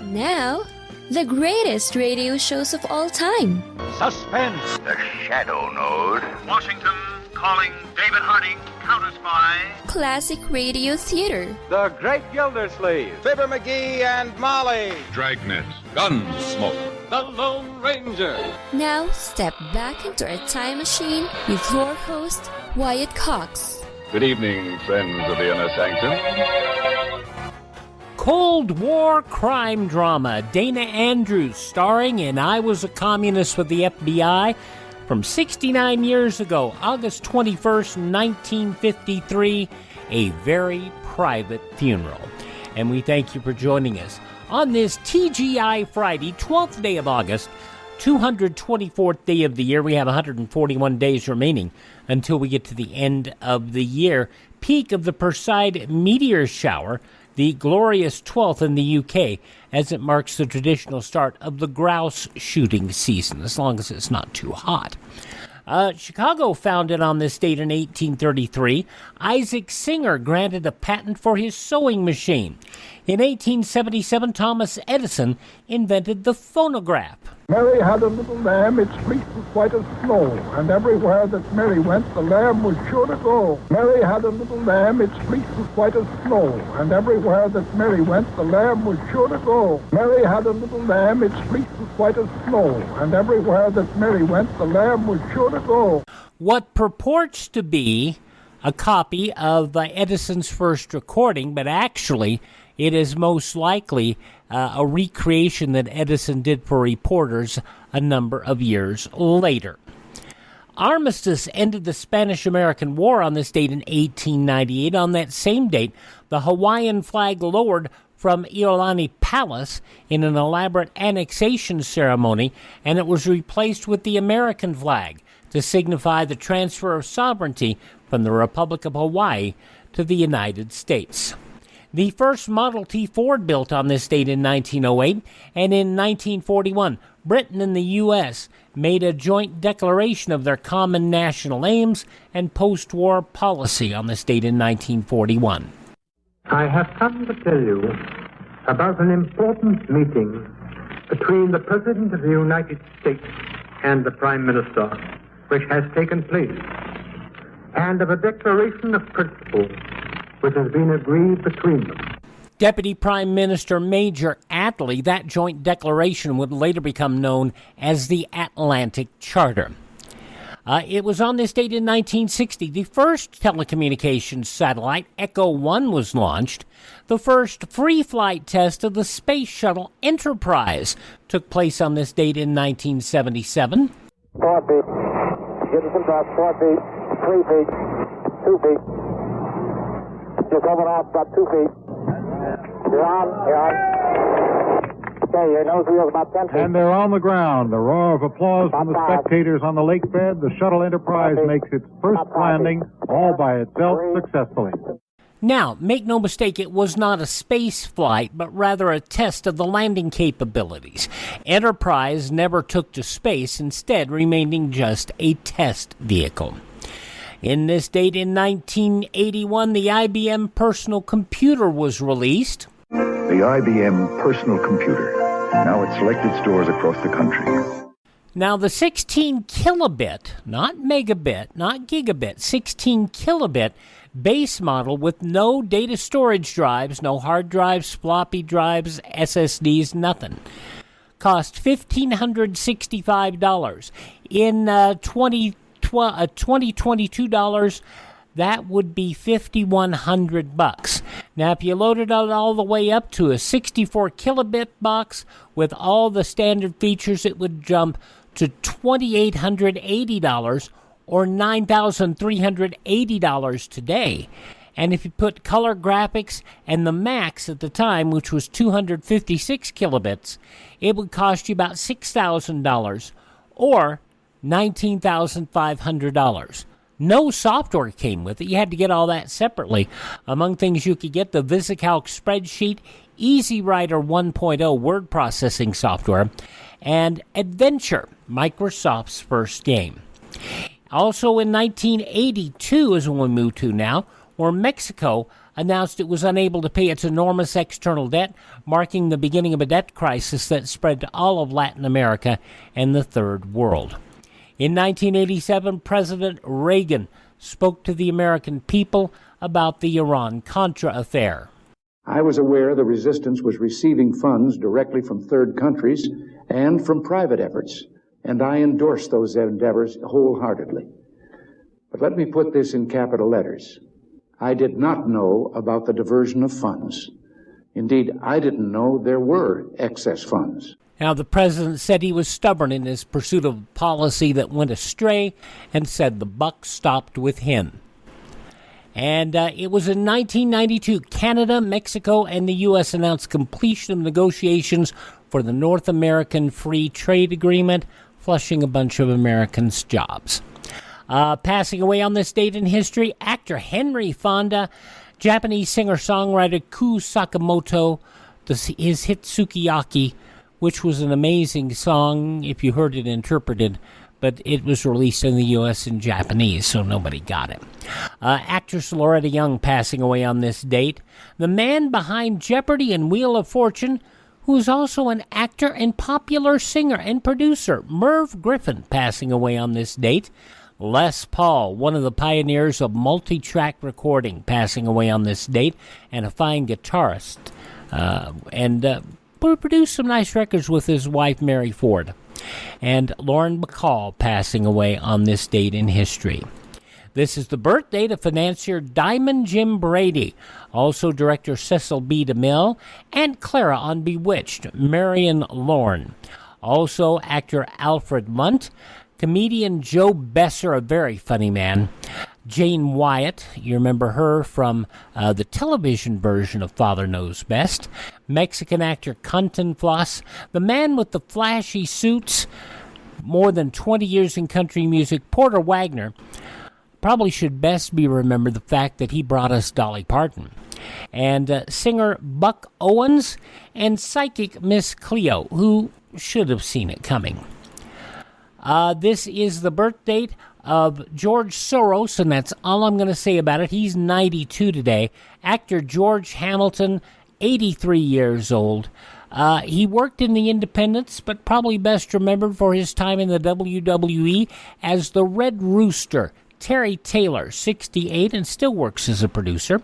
Now, the greatest radio shows of all time. Suspense. The Shadow Node. Washington calling David Harding, Counter-Spy. Classic radio theater. The Great Gildersleeve. Fibber McGee and Molly. Dragnet. Gunsmoke. The Lone Ranger. Now, step back into a time machine with your host, Wyatt Cox. Good evening, friends of the Inner Sanctum. Cold War crime drama, Dana Andrews starring in I Was a Communist with the FBI from 69 years ago, August 21st, 1953, a very private funeral. And we thank you for joining us on this TGI Friday, 12th day of August, 224th day of the year. We have 141 days remaining until we get to the end of the year. Peak of the Perseid meteor shower, the glorious 12th in the UK, as it marks the traditional start of the grouse shooting season, as long as it's not too hot. Chicago founded on this date in 1833. Isaac Singer granted a patent for his sewing machine. In 1877, Thomas Edison invented the phonograph. Mary had a little lamb, its fleece was white as snow, and everywhere that Mary went, the lamb was sure to go. Mary had a little lamb, its fleece was white as snow, and everywhere that Mary went, the lamb was sure to go. Mary had a little lamb, its fleece was white as snow, and everywhere that Mary went, the lamb was sure to go. What purports to be a copy of Edison's first recording, but actually it is most likely a recreation that Edison did for reporters a number of years later. Armistice ended the Spanish-American War on this date in 1898. On that same date, the Hawaiian flag lowered from Iolani Palace in an elaborate annexation ceremony, and it was replaced with the American flag to signify the transfer of sovereignty from the Republic of Hawaii to the United States. The first Model T Ford built on this date in 1908, and in 1941, Britain and the U.S. made a joint declaration of their common national aims and post-war policy on this date in 1941. I have come to tell you about an important meeting between the President of the United States and the Prime Minister, which has taken place, and of a declaration of principle which has been agreed between them. Deputy Prime Minister Major Attlee, that joint declaration would later become known as the Atlantic Charter. It was on this date in 1960. The first telecommunications satellite, Echo 1, was launched. The first free flight test of the Space Shuttle Enterprise took place on this date in 1977. 4 feet. Give us some drop. 4 feet. 3 feet. 2 feet. Just over off about 2 feet. You're on. Okay, your nose wheel's about 10 feet. And they're on the ground. The roar of applause from the spectators on the lake bed. The shuttle Enterprise makes its first landing all by itself successfully. Now, make no mistake, it was not a space flight, but rather a test of the landing capabilities. Enterprise never took to space, instead remaining just a test vehicle. In this date in 1981, the IBM personal computer was released. The IBM personal computer, now at selected stores across the country. Now, the 16 kilobit, not megabit, not gigabit, 16 kilobit base model with no data storage drives, no hard drives, floppy drives, SSDs, nothing, cost $1,565. In 2022 dollars, that would be $5,100. Now, if you loaded it all the way up to a 64 kilobit box with all the standard features, it would jump to $2,880 or $9,380 today. And if you put color graphics and the max at the time, which was 256 kilobits, it would cost you about $6,000 or $19,500. No software came with it. You had to get all that separately. Among things you could get, the VisiCalc spreadsheet, EasyWriter 1.0 word processing software, and Adventure, Microsoft's first game. Also in 1982 is when we move to now, where Mexico announced it was unable to pay its enormous external debt, marking the beginning of a debt crisis that spread to all of Latin America and the Third World. In 1987, President Reagan spoke to the American people about the Iran-Contra affair. I was aware the resistance was receiving funds directly from third countries and from private efforts, and I endorsed those endeavors wholeheartedly. But let me put this in capital letters. I did not know about the diversion of funds. Indeed, I didn't know there were excess funds. Now, the president said he was stubborn in his pursuit of policy that went astray and said the buck stopped with him. And it was in 1992, Canada, Mexico, and the U.S. announced completion of negotiations for the North American Free Trade Agreement, flushing a bunch of Americans' jobs. Passing away on this date in history, actor Henry Fonda, Japanese singer-songwriter Ku Sakamoto, his hit Sukiyaki, which was an amazing song if you heard it interpreted, but it was released in the U.S. in Japanese, so nobody got it. Actress Loretta Young passing away on this date. The man behind Jeopardy and Wheel of Fortune, who is also an actor and popular singer and producer, Merv Griffin, passing away on this date. Les Paul, one of the pioneers of multi-track recording, passing away on this date, and a fine guitarist, and produced some nice records with his wife, Mary Ford. And Lauren Bacall passing away on this date in history. This is the birth date of financier Diamond Jim Brady, also director Cecil B. DeMille, and Clara on Bewitched, Marion Lorne. Also actor Alfred Munt, comedian Joe Besser, a very funny man. Jane Wyatt, you remember her from the television version of Father Knows Best. Mexican actor Cantinflas, the man with the flashy suits, more than 20 years in country music, Porter Wagner. Probably should best be remembered the fact that he brought us Dolly Parton. And singer Buck Owens and psychic Miss Cleo, who should have seen it coming. This is the birth date of George Soros, and that's all I'm going to say about it. He's 92 today. Actor George Hamilton, 83 years old. He worked in the independents, but probably best remembered for his time in the WWE as the Red Rooster. Terry Taylor, 68, and still works as a producer.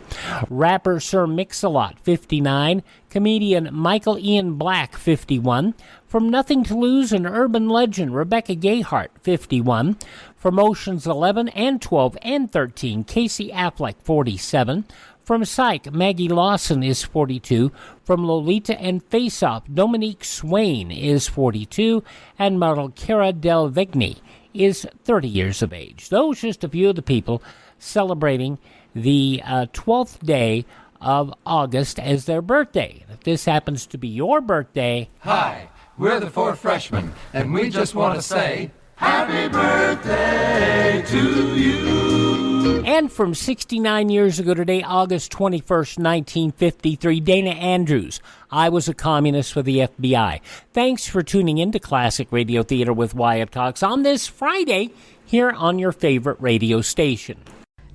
Rapper Sir Mix-a-Lot, 59. Comedian Michael Ian Black, 51. From Nothing to Lose, an urban legend, Rebecca Gayheart, 51. From Ocean's 11 and 12 and 13, Casey Affleck, 47. From Psych, Maggie Lawson is 42. From Lolita and Face Off, Dominique Swain is 42. And model Cara Delevingne is 30 years of age. Those just a few of the people celebrating the 12th day of August as their birthday. If this happens to be your birthday... Hi, we're the Four Freshmen, and we just want to say... Happy birthday to you! And from 69 years ago today, August 21st, 1953, Dana Andrews. I was a communist for the FBI. Thanks for tuning in to Classic Radio Theater with Wyatt Cox on this Friday here on your favorite radio station.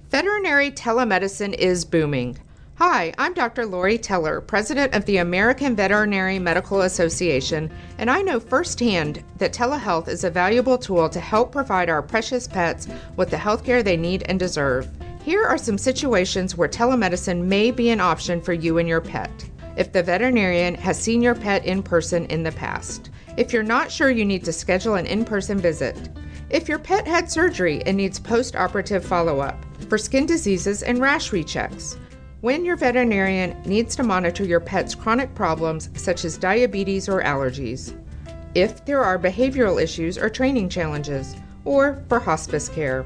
Veterinary telemedicine is booming. Hi, I'm Dr. Lori Teller, president of the American Veterinary Medical Association, and I know firsthand that telehealth is a valuable tool to help provide our precious pets with the healthcare they need and deserve. Here are some situations where telemedicine may be an option for you and your pet. If the veterinarian has seen your pet in person in the past. If you're not sure you need to schedule an in-person visit. If your pet had surgery and needs post-operative follow-up. For skin diseases and rash rechecks. When your veterinarian needs to monitor your pet's chronic problems such as diabetes or allergies, if there are behavioral issues or training challenges, or for hospice care.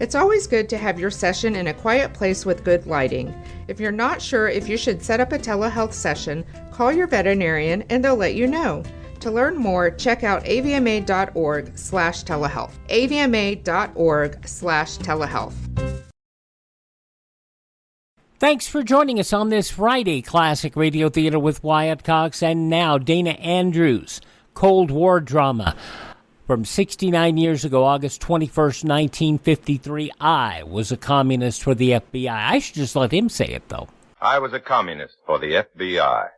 It's always good to have your session in a quiet place with good lighting. If you're not sure if you should set up a telehealth session, call your veterinarian and they'll let you know. To learn more, check out avma.org/telehealth. avma.org/telehealth. Thanks for joining us on this Friday, Classic Radio Theater with Wyatt Cox, and now Dana Andrews, Cold War drama. From 69 years ago, August 21st, 1953, I was a communist for the FBI. I should just let him say it, though. I was a communist for the FBI.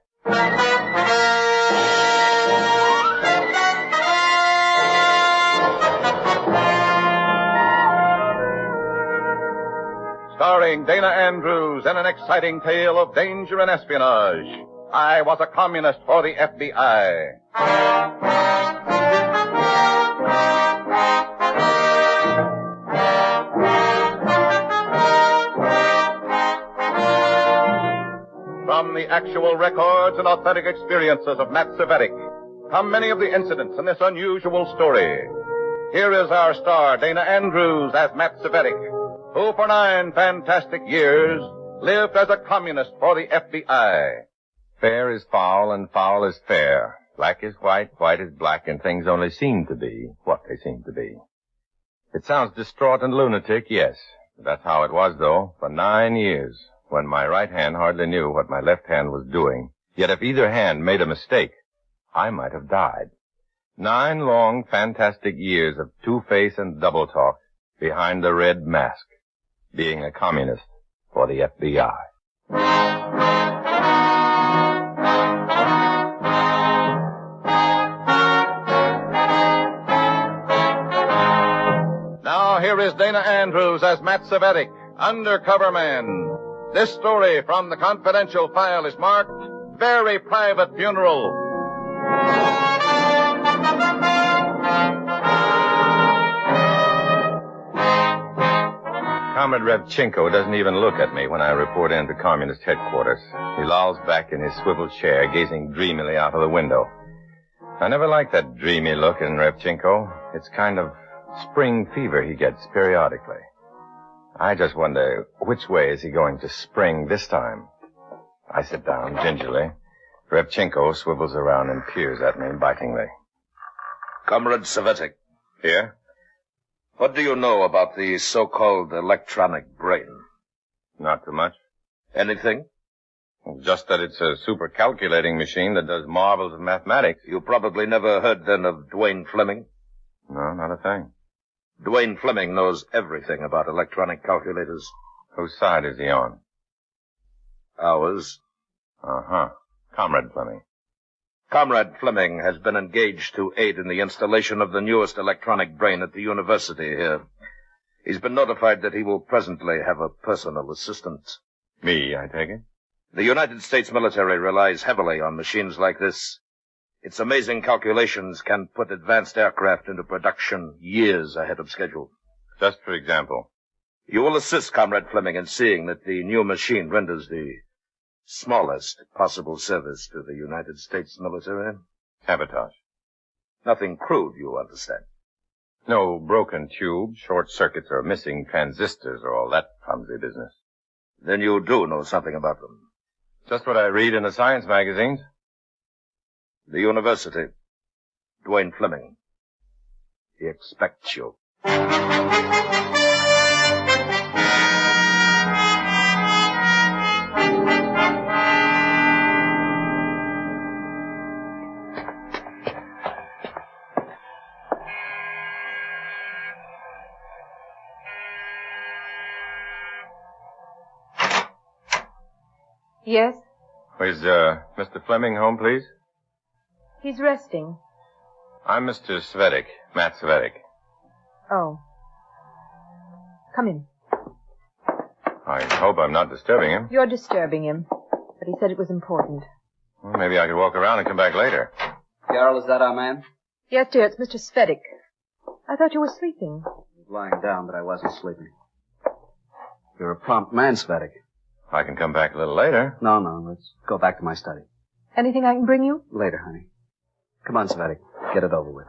Starring Dana Andrews in an exciting tale of danger and espionage. I was a communist for the FBI. From the actual records and authentic experiences of Matt Cvetic come many of the incidents in this unusual story. Here is our star, Dana Andrews, as Matt Cvetic, who for 9 fantastic years lived as a communist for the FBI. Fair is foul and foul is fair. Black is white, white is black, and things only seem to be what they seem to be. It sounds distraught and lunatic, yes. That's how it was, though, for 9 years, when my right hand hardly knew what my left hand was doing. Yet if either hand made a mistake, I might have died. 9 long, fantastic years of two-face and double talk behind the red mask, being a communist for the FBI. Now here is Dana Andrews as Matt Cvetic, Undercover Man. This story from the confidential file is marked Very Private Funeral. Comrade Revchenko doesn't even look at me when I report into Communist headquarters. He lolls back in his swivel chair, gazing dreamily out of the window. I never liked that dreamy look in Revchenko. It's kind of spring fever he gets periodically. I just wonder, which way is he going to spring this time? I sit down gingerly. Revchenko swivels around and peers at me bitingly. Comrade Cvetic. Here? What do you know about the so-called electronic brain? Not too much. Anything? Just that it's a super-calculating machine that does marvels of mathematics. You probably never heard, then, of Dwayne Fleming? No, not a thing. Dwayne Fleming knows everything about electronic calculators. Whose side is he on? Ours. Uh-huh. Comrade Fleming. Comrade Fleming has been engaged to aid in the installation of the newest electronic brain at the university here. He's been notified that he will presently have a personal assistant. Me, I take it? The United States military relies heavily on machines like this. Its amazing calculations can put advanced aircraft into production years ahead of schedule. Just for example? You will assist Comrade Fleming in seeing that the new machine renders the smallest possible service to the United States military. Sabotage. Nothing crude, you understand. No broken tubes, short circuits, or missing transistors, or all that clumsy business. Then you do know something about them. Just what I read in the science magazines. The university. Dwayne Fleming. He expects you. Yes? Is, Mr. Fleming home, please? He's resting. I'm Mr. Cvetic, Matt Cvetic. Oh. Come in. I hope I'm not disturbing him. You're disturbing him, but he said it was important. Well, maybe I could walk around and come back later. Carol, is that our man? Yes, dear, it's Mr. Cvetic. I thought you were sleeping. I was lying down, but I wasn't sleeping. You're a prompt man, Cvetic. I can come back a little later. No, let's go back to my study. Anything I can bring you? Later, honey. Come on, Cvetic. Get it over with.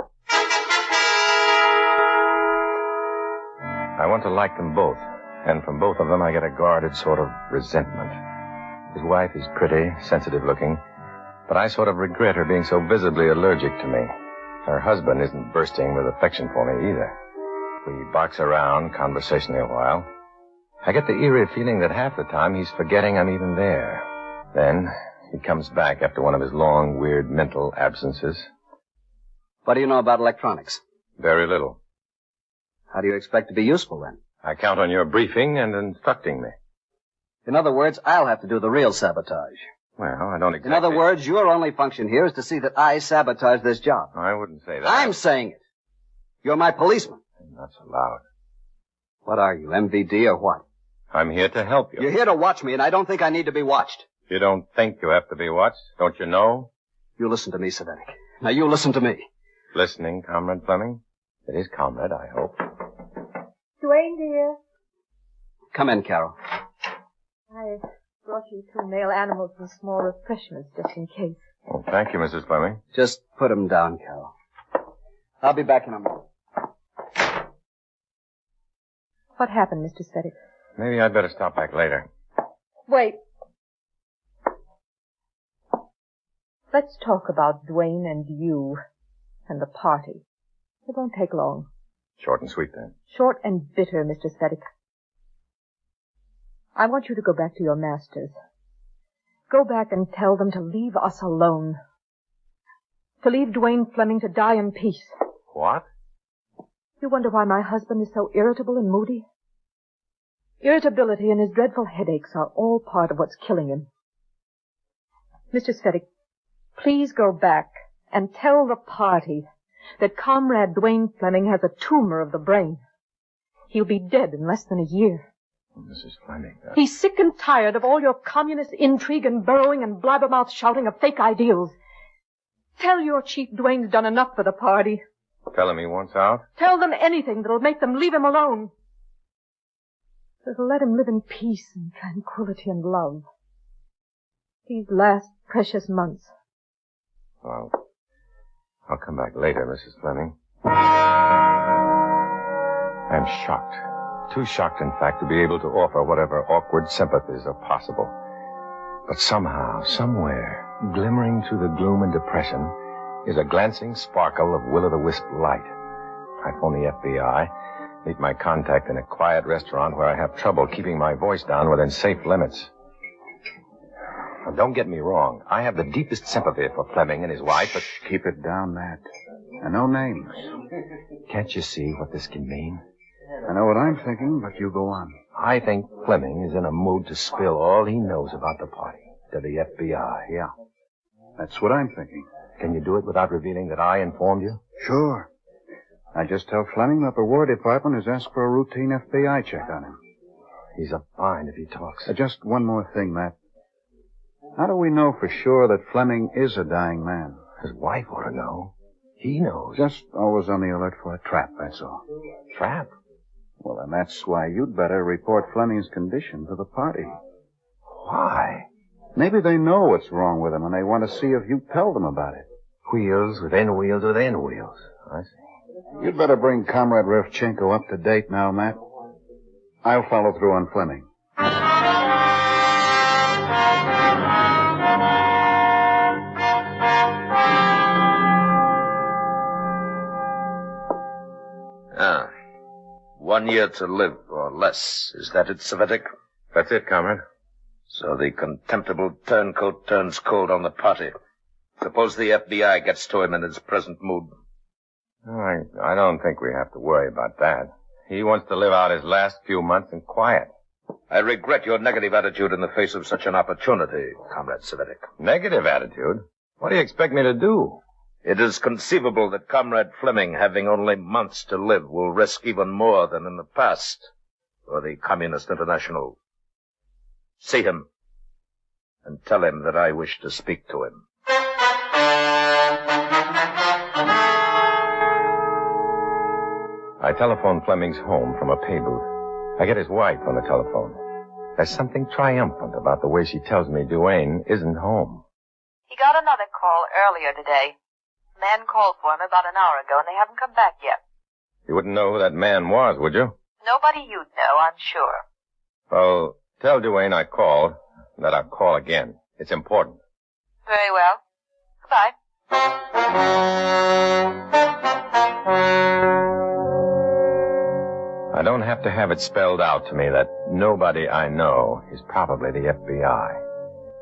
I want to like them both, and from both of them I get a guarded sort of resentment. His wife is pretty, sensitive-looking, but I sort of regret her being so visibly allergic to me. Her husband isn't bursting with affection for me either. We box around conversationally a while. I get the eerie feeling that half the time he's forgetting I'm even there. Then he comes back after one of his long, weird mental absences. What do you know about electronics? Very little. How do you expect to be useful, then? I count on your briefing and instructing me. In other words, I'll have to do the real sabotage. Well, I don't exactly... In other words, your only function here is to see that I sabotage this job. I wouldn't say that. I'm saying it. You're my policeman. Not so loud. What are you, MVD or what? I'm here to help you. You're here to watch me, and I don't think I need to be watched. You don't think you have to be watched? Don't you know? You listen to me, Cvetic. Now you listen to me. Listening, Comrade Fleming? It is Comrade, I hope. Duane, dear. Come in, Carol. I brought you 2 male animals and small refreshments just in case. Oh, thank you, Mrs. Fleming. Just put them down, Carol. I'll be back in a moment. What happened, Mr. Cvetic? Maybe I'd better stop back later. Wait. Let's talk about Duane and you and the party. It won't take long. Short and sweet, then. Short and bitter, Mr. Cvetic. I want you to go back to your masters. Go back and tell them to leave us alone. To leave Duane Fleming to die in peace. What? You wonder why my husband is so irritable and moody? Irritability and his dreadful headaches are all part of what's killing him. Mr. Cvetic, please go back and tell the party that Comrade Duane Fleming has a tumor of the brain. He'll be dead in less than a year. Mrs. Fleming... He's sick and tired of all your communist intrigue and burrowing and blabbermouth shouting of fake ideals. Tell your chief Duane's done enough for the party. Tell him he wants out? Tell them anything that'll make them leave him alone. That'll let him live in peace and tranquility and love. These last precious months. Well, I'll come back later, Mrs. Fleming. I'm shocked. Too shocked, in fact, to be able to offer whatever awkward sympathies are possible. But somehow, somewhere, glimmering through the gloom and depression, is a glancing sparkle of will-o'-the-wisp light. I phone the FBI, meet my contact in a quiet restaurant where I have trouble keeping my voice down within safe limits. Now, don't get me wrong. I have the deepest sympathy for Fleming and his wife, but... Keep it down, Matt. And no names. Can't you see what this can mean? I know what I'm thinking, but you go on. I think Fleming is in a mood to spill all he knows about the party to the FBI. Yeah. That's what I'm thinking. Can you do it without revealing that I informed you? Sure. I just tell Fleming that the War Department has asked for a routine FBI check on him. He's a find if he talks. Just one more thing, Matt. How do we know for sure that Fleming is a dying man? His wife ought to know. He knows. Just always on the alert for a trap, that's all. Trap? Well, then that's why you'd better report Fleming's condition to the party. Why? Maybe they know what's wrong with him, and they want to see if you tell them about it. Wheels within wheels within wheels. I see. You'd better bring Comrade Revchenko up to date now, Matt. I'll follow through on Fleming. Ah. 1 year to live, or less. Is that it, Cvetic? That's it, Comrade. So the contemptible turncoat turns cold on the party. Suppose the FBI gets to him in his present mood. I don't think we have to worry about that. He wants to live out his last few months in quiet. I regret your negative attitude in the face of such an opportunity, Comrade Cvetic. Negative attitude? What do you expect me to do? It is conceivable that Comrade Fleming, having only months to live, will risk even more than in the past for the Communist International. See him and tell him that I wish to speak to him. I telephone Fleming's home from a pay booth. I get his wife on the telephone. There's something triumphant about the way she tells me Duane isn't home. He got another call earlier today. A man called for him about an hour ago, and they haven't come back yet. You wouldn't know who that man was, would you? Nobody you'd know, I'm sure. Well, tell Duane I called, and that I'll call again. It's important. Very well. Goodbye. I don't have to have it spelled out to me that nobody I know is probably the FBI.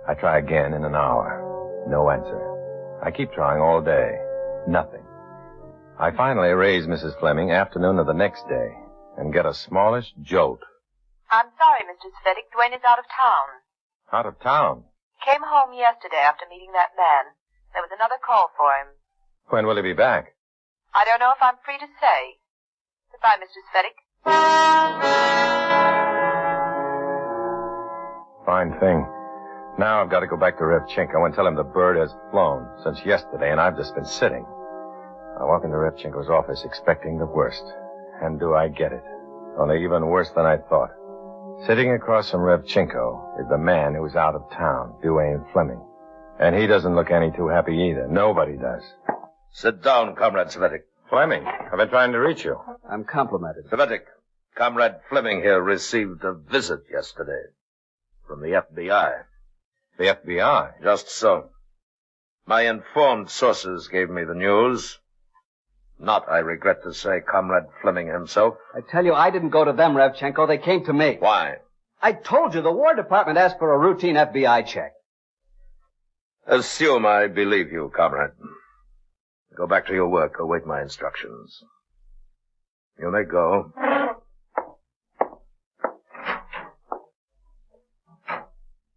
I try again in an hour. No answer. I keep trying all day. Nothing. I finally raise Mrs. Fleming afternoon of the next day and get a smallish jolt. I'm sorry, Mr. Cvetic. Dwayne is out of town. Out of town? Came home yesterday after meeting that man. There was another call for him. When will he be back? I don't know if I'm free to say. Goodbye, Mr. Cvetic. Fine thing. Now I've got to go back to Revchenko and tell him the bird has flown since yesterday, and I've just been sitting. I walk into Revchenko's office expecting the worst. And do I get it? Only even worse than I thought. Sitting across from Revchenko is the man who's out of town, Duane Fleming. And he doesn't look any too happy either. Nobody does. Sit down, Comrade Cvetic. Fleming, I've been trying to reach you. I'm complimented. Cvetic, Comrade Fleming here received a visit yesterday from the FBI. The FBI? Just so. My informed sources gave me the news. Not, I regret to say, Comrade Fleming himself. I tell you, I didn't go to them, Revchenko. They came to me. Why? I told you, the War Department asked for a routine FBI check. Assume I believe you, comrade. Go back to your work. Await my instructions. You may go.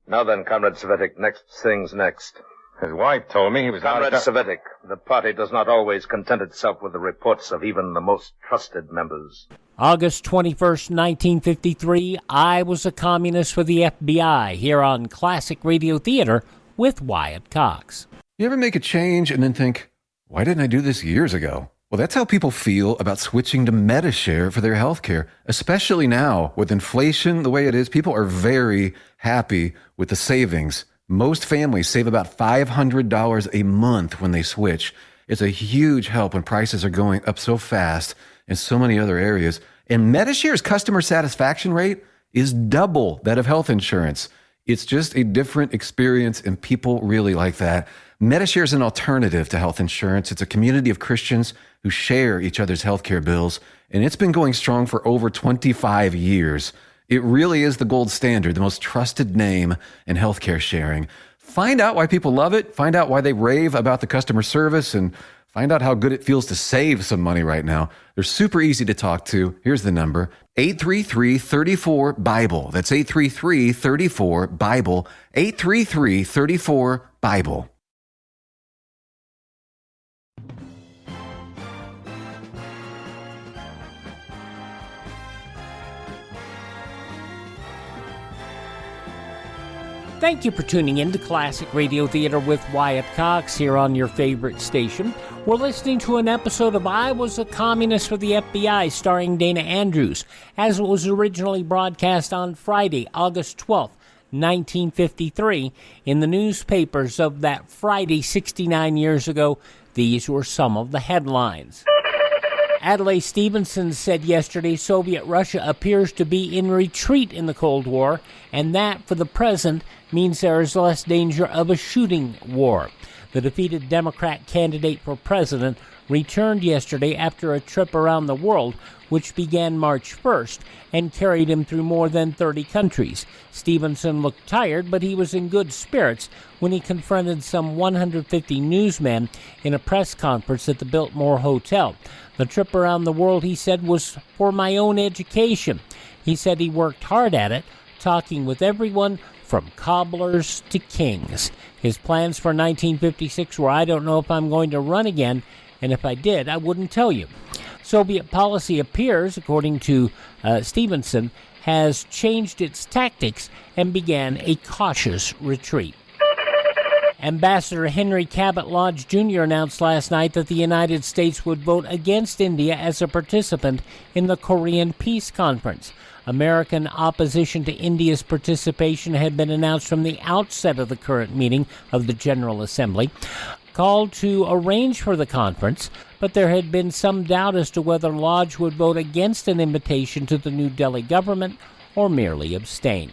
Now then, Comrade Cvetic, next things next. His wife told me he was Comrade Cvetic, the party does not always content itself with the reports of even the most trusted members. August 21st, 1953, I was a communist for the FBI, here on Classic Radio Theater with Wyatt Cox. You ever make a change and then think, why didn't I do this years ago? Well, that's how people feel about switching to Medishare for their health care, especially now with inflation the way it is. People are very happy with the savings. Most families save about $500 a month when they switch. It's a huge help when prices are going up so fast in so many other areas. And Medishare's customer satisfaction rate is double that of health insurance. It's just a different experience, and people really like that. Medishare is an alternative to health insurance. It's a community of Christians who share each other's healthcare bills, and it's been going strong for over 25 years. It really is the gold standard, the most trusted name in healthcare sharing. Find out why people love it. Find out why they rave about the customer service, and find out how good it feels to save some money right now. They're super easy to talk to. Here's the number, 833-34-BIBLE. That's 833-34-BIBLE, 833-34-BIBLE. Thank you for tuning in to Classic Radio Theater with Wyatt Cox here on your favorite station. We're listening to an episode of I Was a Communist for the FBI starring Dana Andrews, as it was originally broadcast on Friday, August 12th, 1953. In the newspapers of that Friday 69 years ago, these were some of the headlines. Adlai Stevenson said yesterday Soviet Russia appears to be in retreat in the Cold War, and that, for the present, means there is less danger of a shooting war. The defeated Democrat candidate for president returned yesterday after a trip around the world, which began March 1st and carried him through more than 30 countries. Stevenson looked tired, but he was in good spirits when he confronted some 150 newsmen in a press conference at the Biltmore Hotel. The trip around the world, he said, was for my own education. He said he worked hard at it, talking with everyone from cobblers to kings. His plans for 1956 were, I don't know if I'm going to run again, and if I did, I wouldn't tell you. Soviet policy appears, according to Stevenson, has changed its tactics and began a cautious retreat. Ambassador Henry Cabot Lodge Jr. announced last night that the United States would vote against India as a participant in the Korean Peace Conference. American opposition to India's participation had been announced from the outset of the current meeting of the General Assembly, called to arrange for the conference, but there had been some doubt as to whether Lodge would vote against an invitation to the New Delhi government or merely abstain.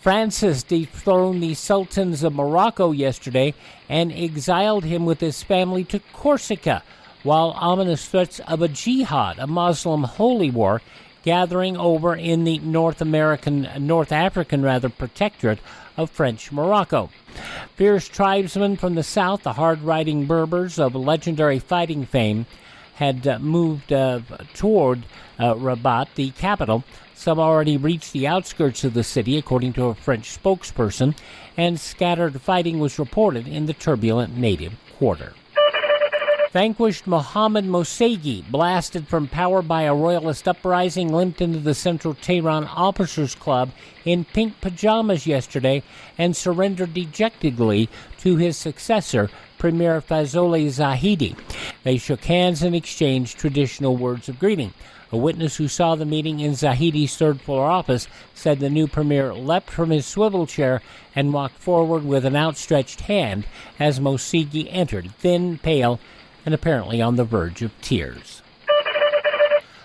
France has dethroned the sultans of Morocco yesterday and exiled him with his family to Corsica, while ominous threats of a jihad, a Muslim holy war, gathering over in the North African protectorate of French Morocco. Fierce tribesmen from the south, the hard-riding Berbers of legendary fighting fame, had moved toward Rabat, the capital. Some already reached the outskirts of the city, according to a French spokesperson, and scattered fighting was reported in the turbulent native quarter. Vanquished Mohammad Mossaeghi, blasted from power by a royalist uprising, limped into the Central Tehran Officers Club in pink pajamas yesterday and surrendered dejectedly to his successor, Premier Fazoleh Zahidi. They shook hands and exchanged traditional words of greeting. A witness who saw the meeting in Zahidi's third-floor office said the new premier leapt from his swivel chair and walked forward with an outstretched hand as Mossaeghi entered, thin, pale, and apparently on the verge of tears.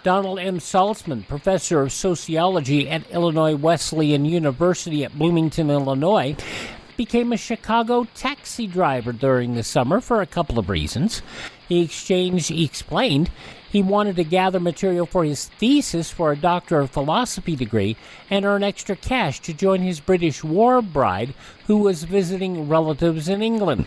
Donald M. Saltzman, professor of sociology at Illinois Wesleyan University at Bloomington, Illinois, became a Chicago taxi driver during the summer for a couple of reasons. He explained he wanted to gather material for his thesis for a Doctor of Philosophy degree and earn extra cash to join his British war bride who was visiting relatives in England.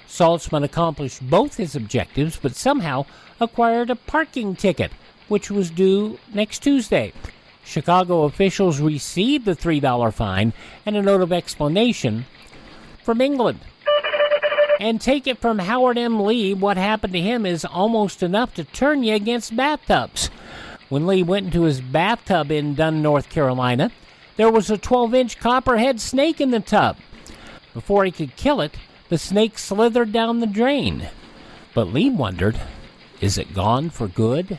Saltzman accomplished both his objectives, but somehow acquired a parking ticket, which was due next Tuesday. Chicago officials received the $3 fine and a note of explanation from England. And take it from Howard M. Lee, what happened to him is almost enough to turn you against bathtubs. When Lee went into his bathtub in Dunn, North Carolina, there was a 12-inch copperhead snake in the tub. Before he could kill it, the snake slithered down the drain. But Lee wondered, is it gone for good?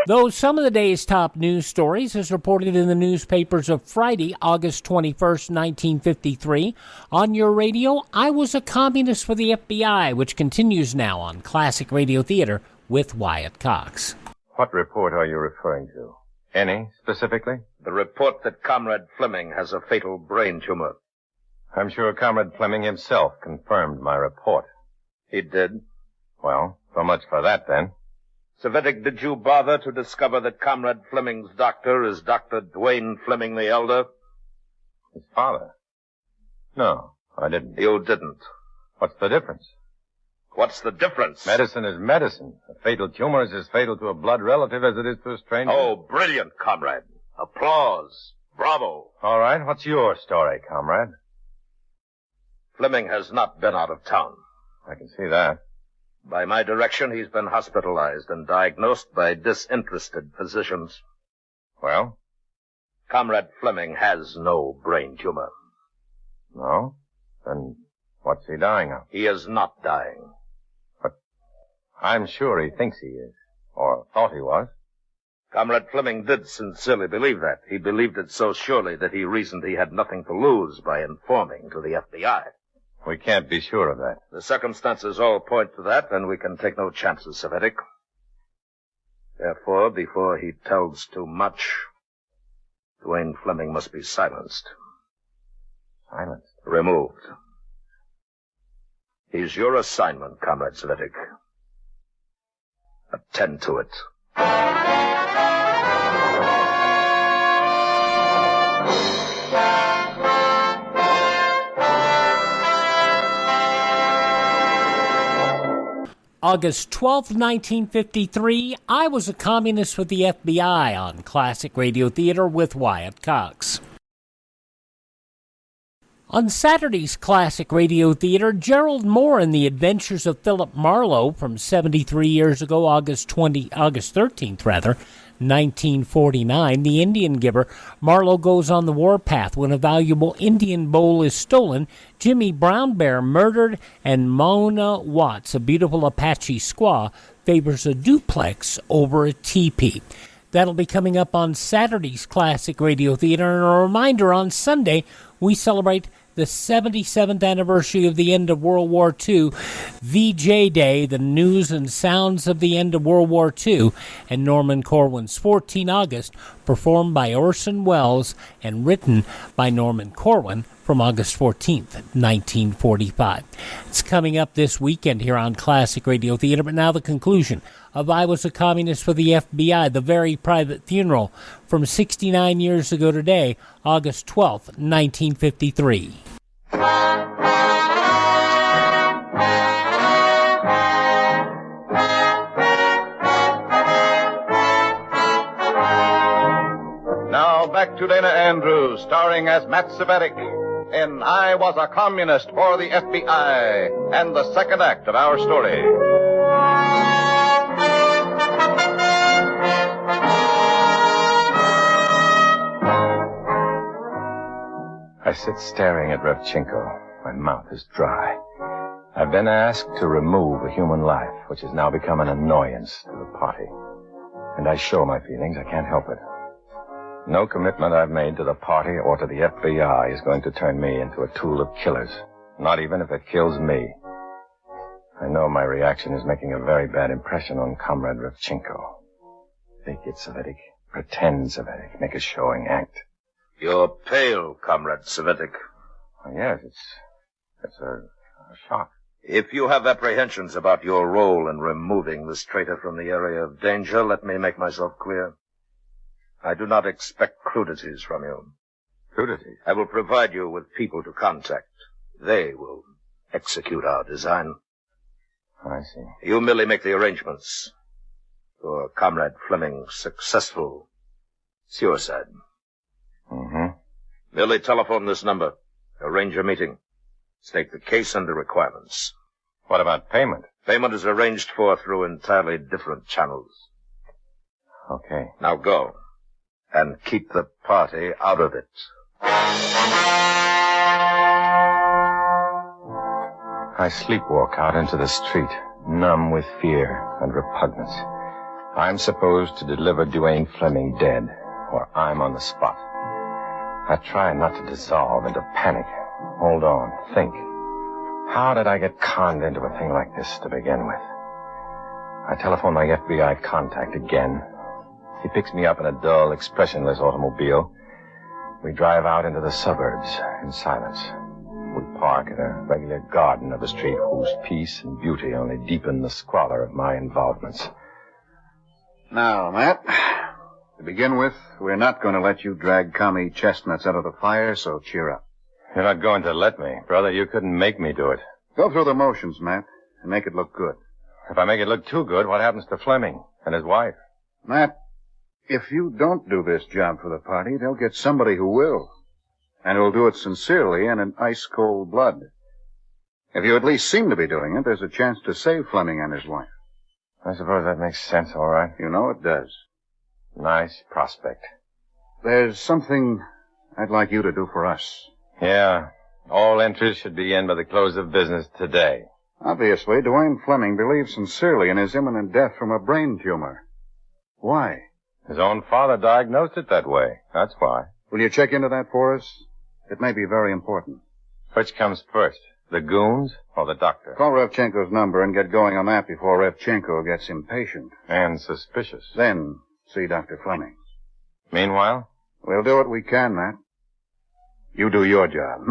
Though some of the day's top news stories, as reported in the newspapers of Friday, August 21st, 1953, on your radio, I Was a Communist for the FBI, which continues now on Classic Radio Theater with Wyatt Cox. What report are you referring to? Any, specifically? The report that Comrade Fleming has a fatal brain tumor. I'm sure Comrade Fleming himself confirmed my report. He did? Well, so much for that, then. Cvetic, did you bother to discover that Comrade Fleming's doctor is Dr. Duane Fleming the Elder? His father? No, I didn't. You didn't. What's the difference? What's the difference? Medicine is medicine. A fatal tumor is as fatal to a blood relative as it is to a stranger. Oh, brilliant, comrade. Applause. Bravo. All right, what's your story, comrade? Fleming has not been out of town. I can see that. By my direction, he's been hospitalized and diagnosed by disinterested physicians. Well? Comrade Fleming has no brain tumor. No? Then what's he dying of? He is not dying. But I'm sure he thinks he is, or thought he was. Comrade Fleming did sincerely believe that. He believed it so surely that he reasoned he had nothing to lose by informing to the FBI. We can't be sure of that. The circumstances all point to that, and we can take no chances, Cvetic. Therefore, before he tells too much, Duane Fleming must be silenced. Silenced? Removed. He's your assignment, Comrade Cvetic. Attend to it. August 12, 1953, I Was a Communist with the FBI on Classic Radio Theater with Wyatt Cox. On Saturday's Classic Radio Theater, Gerald Moore and the Adventures of Philip Marlowe from 73 years ago, August 13th, 1949, The Indian Giver. Marlowe goes on the warpath when a valuable Indian bowl is stolen, Jimmy Brown Bear murdered, and Mona Watts, a beautiful Apache squaw, favors a duplex over a teepee. That'll be coming up on Saturday's Classic Radio Theater. And a reminder, on Sunday, we celebrate the 77th anniversary of the end of World War II, VJ Day, the news and sounds of the end of World War II, and Norman Corwin's 14 August, performed by Orson Welles and written by Norman Corwin from August 14th, 1945. It's coming up this weekend here on Classic Radio Theater, but now the conclusion of I Was a Communist for the FBI, the very private funeral from 69 years ago today, August 12th, 1953. back to Dana Andrews, starring as Matt Cvetic in I Was a Communist for the FBI, and the second act of our story. I sit staring at Revchenko. My mouth is dry. I've been asked to remove a human life, which has now become an annoyance to the party. And I show my feelings. I can't help it. No commitment I've made to the party or to the FBI is going to turn me into a tool of killers. Not even if it kills me. I know my reaction is making a very bad impression on Comrade Revchenko. Fake it, Cvetic. Pretend, Cvetic. Make a showing act. You're pale, Comrade Cvetic. Oh, yes, it's a shock. If you have apprehensions about your role in removing this traitor from the area of danger, let me make myself clear. I do not expect crudities from you. Crudities? I will provide you with people to contact. They will execute our design. I see. You merely make the arrangements for Comrade Fleming's successful suicide. Mm-hmm. Merely telephone this number. Arrange a meeting. State the case and the requirements. What about payment? Payment is arranged for through entirely different channels. Okay. Now go. And keep the party out of it. I sleepwalk out into the street, numb with fear and repugnance. I'm supposed to deliver Duane Fleming dead, or I'm on the spot. I try not to dissolve into panic. Hold on, think. How did I get conned into a thing like this to begin with? I telephone my FBI contact again. He picks me up in a dull, expressionless automobile. We drive out into the suburbs in silence. We park in a regular garden of a street whose peace and beauty only deepen the squalor of my involvements. Now, Matt, to begin with, we're not going to let you drag commie chestnuts out of the fire, so cheer up. You're not going to let me. Brother, you couldn't make me do it. Go through the motions, Matt, and make it look good. If I make it look too good, what happens to Fleming and his wife? Matt, if you don't do this job for the party, they'll get somebody who will. And who'll do it sincerely and in ice-cold blood. If you at least seem to be doing it, there's a chance to save Fleming and his wife. I suppose that makes sense, all right. You know it does. Nice prospect. There's something I'd like you to do for us. Yeah. All entries should be in by the close of business today. Obviously, Duane Fleming believes sincerely in his imminent death from a brain tumor. Why? His own father diagnosed it that way. That's why. Will you check into that for us? It may be very important. Which comes first, the goons or the doctor? Call Revchenko's number and get going on that before Revchenko gets impatient. And suspicious. Then see Dr. Fleming. Meanwhile? We'll do what we can, Matt. You do your job,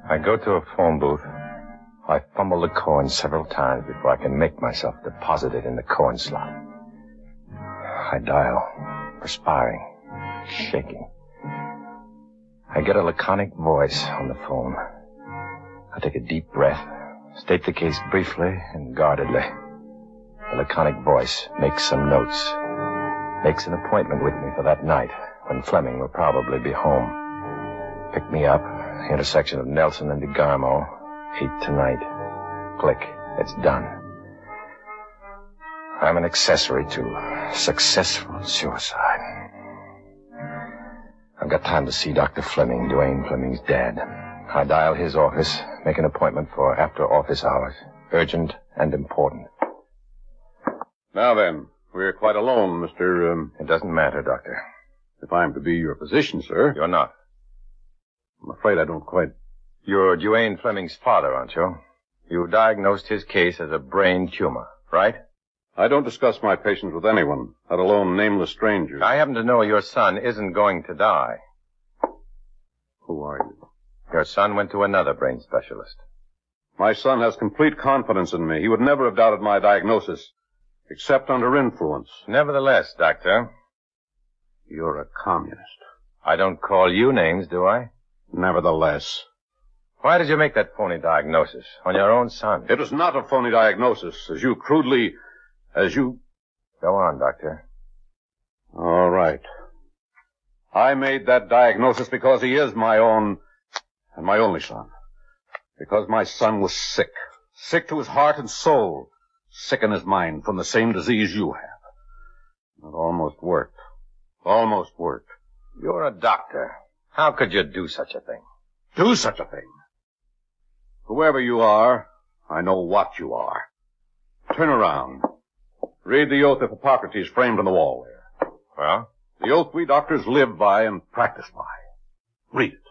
I go to a phone booth. I fumble the coin several times before I can make myself deposit it in the coin slot. I dial, perspiring, shaking. I get a laconic voice on the phone. I take a deep breath, state the case briefly and guardedly. The laconic voice makes some notes, makes an appointment with me for that night when Fleming will probably be home. Pick me up, intersection of Nelson and DeGarmo, 8 tonight. Click, it's done. I'm an accessory to successful suicide. I've got time to see Dr. Fleming, Duane Fleming's dad. I dial his office, make an appointment for after office hours. Urgent and important. Now then, we're quite alone, Mr. It doesn't matter, Doctor. If I'm to be your physician, sir. You're not. I'm afraid I don't quite... You're Duane Fleming's father, aren't you? You diagnosed his case as a brain tumor, right? I don't discuss my patients with anyone, let alone nameless strangers. I happen to know your son isn't going to die. Who are you? Your son went to another brain specialist. My son has complete confidence in me. He would never have doubted my diagnosis, except under influence. Nevertheless, Doctor... You're a communist. I don't call you names, do I? Nevertheless. Why did you make that phony diagnosis on your own son? It was not a phony diagnosis, as you crudely... Go on, Doctor. All right. I made that diagnosis because he is my own and my only son. Because my son was sick. Sick to his heart and soul. Sick in his mind from the same disease you have. It almost worked. Almost worked. You're a doctor. How could you do such a thing? Do such a thing? Whoever you are, I know what you are. Turn around. Read the oath of Hippocrates framed on the wall there. Well? The oath we doctors live by and practice by. Read it.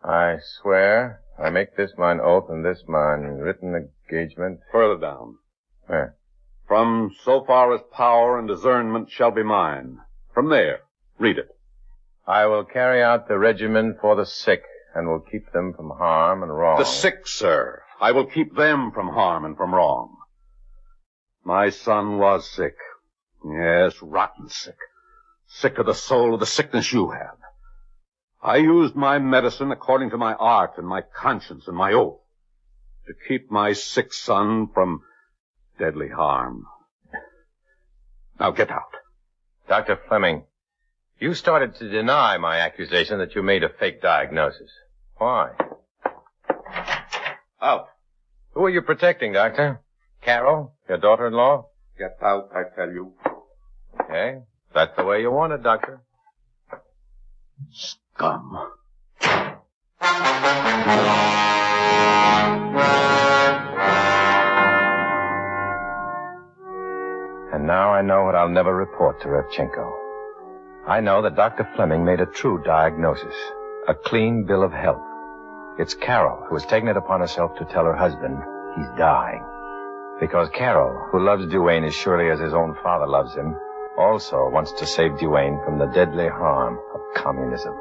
I swear, I make this mine oath and this mine written engagement. Further down. Where? From so far as power and discernment shall be mine. From there. Read it. I will carry out the regimen for the sick and will keep them from harm and wrong. The sick, sir. I will keep them from harm and from wrong. My son was sick. Yes, rotten sick. Sick of the soul of the sickness you have. I used my medicine according to my art and my conscience and my oath to keep my sick son from deadly harm. Now get out. Dr. Fleming, you started to deny my accusation that you made a fake diagnosis. Why? Out. Who are you protecting, Doctor? Carol? Your daughter-in-law? Get out, I tell you. Okay. That's the way you want it, Doctor. Scum. And now I know what I'll never report to Revchenko. I know that Dr. Fleming made a true diagnosis, a clean bill of health. It's Carol who has taken it upon herself to tell her husband he's dying. Because Carol, who loves Duane as surely as his own father loves him, also wants to save Duane from the deadly harm of communism.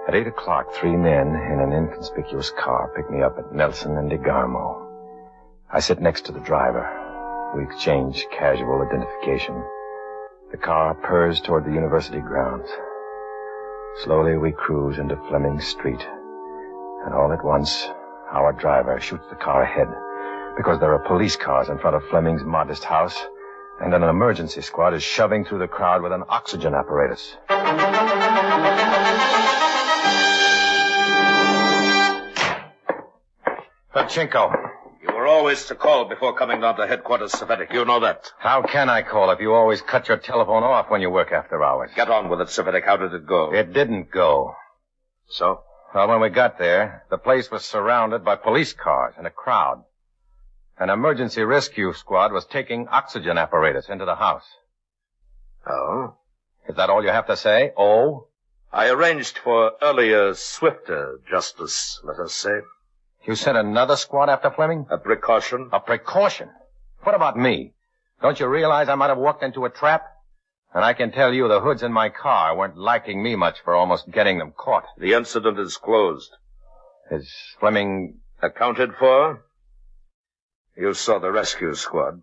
At 8 o'clock, 3 men in an inconspicuous car pick me up at Nelson and DeGarmo. I sit next to the driver. We exchange casual identification. The car purrs toward the university grounds. Slowly we cruise into Fleming Street. And all at once, our driver shoots the car ahead because there are police cars in front of Fleming's modest house, and an emergency squad is shoving through the crowd with an oxygen apparatus. Pachinko. You were always to call before coming down to headquarters, Cvetic. You know that. How can I call if you always cut your telephone off when you work after hours? Get on with it, Cvetic. How did it go? It didn't go. So? Well, when we got there, the place was surrounded by police cars and a crowd. An emergency rescue squad was taking oxygen apparatus into the house. Oh? Is that all you have to say? Oh? I arranged for earlier, swifter justice, let us say. You sent another squad after Fleming? A precaution. A precaution? What about me? Don't you realize I might have walked into a trap? And I can tell you the hoods in my car weren't liking me much for almost getting them caught. The incident is closed. Is Fleming accounted for? You saw the rescue squad.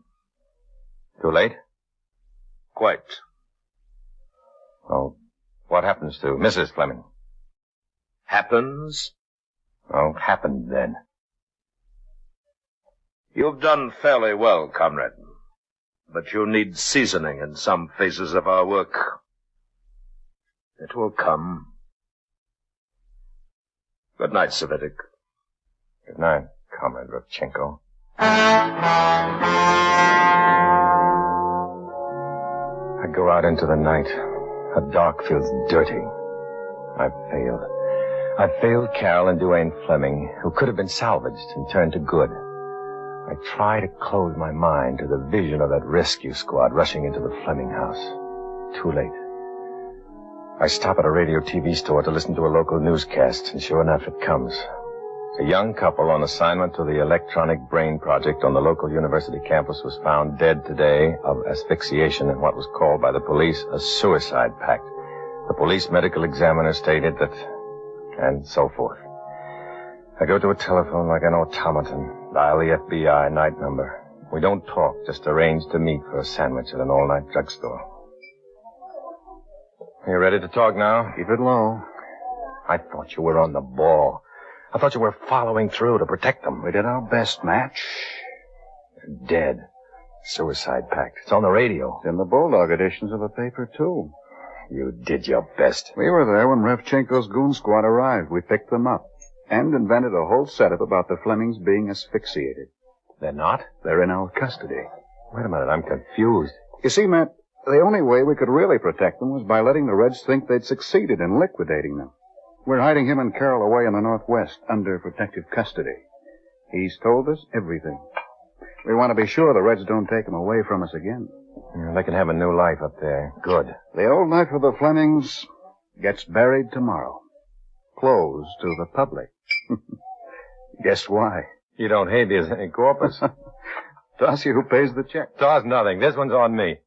Too late? Quite. Oh, what happens to Mrs. Fleming? Happens? Oh, happened then. You've done fairly well, comrade. But you need seasoning in some phases of our work. It will come. Good night, Cvetic. Good night, Comrade Revchenko. I go out into the night. The dark feels dirty. I've failed. I failed Carol and Duane Fleming, who could have been salvaged and turned to good. I try to close my mind to the vision of that rescue squad rushing into the Fleming house. Too late. I stop at a radio TV store to listen to a local newscast, and sure enough, it comes. A young couple on assignment to the electronic brain project on the local university campus was found dead today of asphyxiation in what was called by the police a suicide pact. The police medical examiner stated that, and so forth. I go to a telephone like an automaton, dial the FBI night number. We don't talk, just arrange to meet for a sandwich at an all-night drugstore. You ready to talk now? Keep it low. I thought you were on the ball. I thought you were following through to protect them. We did our best, Matt. They're dead. Suicide pact. It's on the radio. It's in the Bulldog editions of the paper, too. You did your best. We were there when Revchenko's goon squad arrived. We picked them up and invented a whole setup about the Flemings being asphyxiated. They're not? They're in our custody. Wait a minute, I'm confused. You see, Matt, the only way we could really protect them was by letting the Reds think they'd succeeded in liquidating them. We're hiding him and Carol away in the Northwest under protective custody. He's told us everything. We want to be sure the Reds don't take him away from us again. They can have a new life up there. Good. The old life of the Flemings gets buried tomorrow. Closed to the public. Guess why? You don't habeas corpus? Toss you who pays the check. Toss nothing. This one's on me.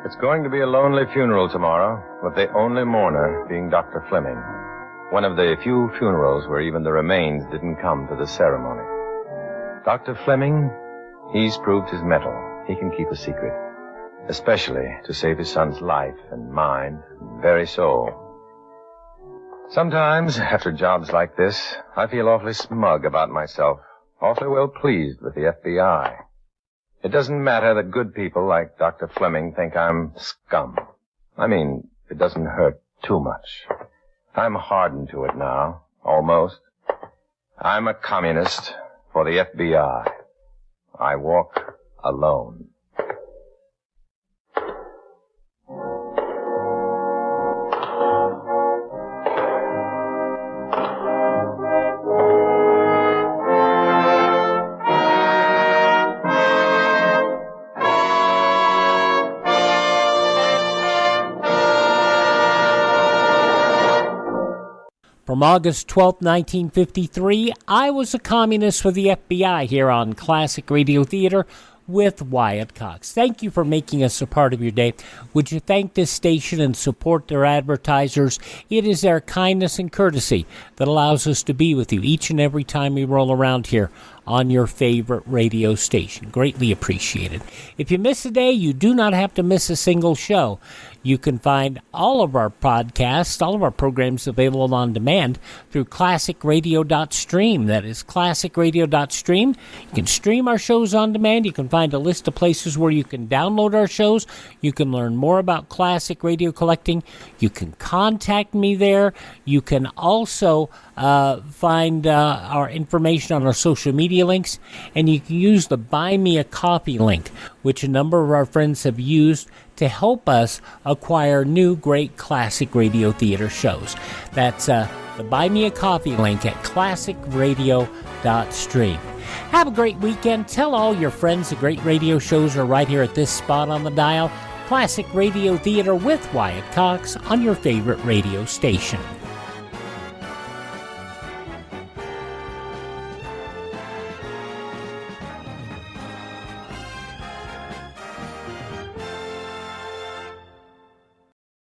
It's going to be a lonely funeral tomorrow, with the only mourner being Dr. Fleming. One of the few funerals where even the remains didn't come to the ceremony. Dr. Fleming, he's proved his mettle. He can keep a secret, especially to save his son's life and mind and very soul. Sometimes, after jobs like this, I feel awfully smug about myself, awfully well pleased with the FBI. It doesn't matter that good people like Dr. Fleming think I'm scum. I mean, it doesn't hurt too much. I'm hardened to it now, almost. I'm a communist for the FBI. I walk alone. From August 12, 1953, I Was a Communist for the FBI here on Classic Radio Theater with Wyatt Cox. Thank you for making us a part of your day. Would you thank this station and support their advertisers? It is their kindness and courtesy that allows us to be with you each and every time we roll around here on your favorite radio station. Greatly appreciated. If you miss a day, you do not have to miss a single show. You can find all of our podcasts, all of our programs available on demand through classicradio.stream. That is classicradio.stream. You can stream our shows on demand. You can find a list of places where you can download our shows. You can learn more about classic radio collecting. You can contact me there. You can also find our information on our social media links, and you can use the Buy Me a Coffee link, which a number of our friends have used to help us acquire new great classic radio theater shows. That's the Buy Me a Coffee link at classicradio.stream. Have a great weekend. Tell all your friends the great radio shows are right here at this spot on the dial. Classic Radio Theater with Wyatt Cox on your favorite radio station.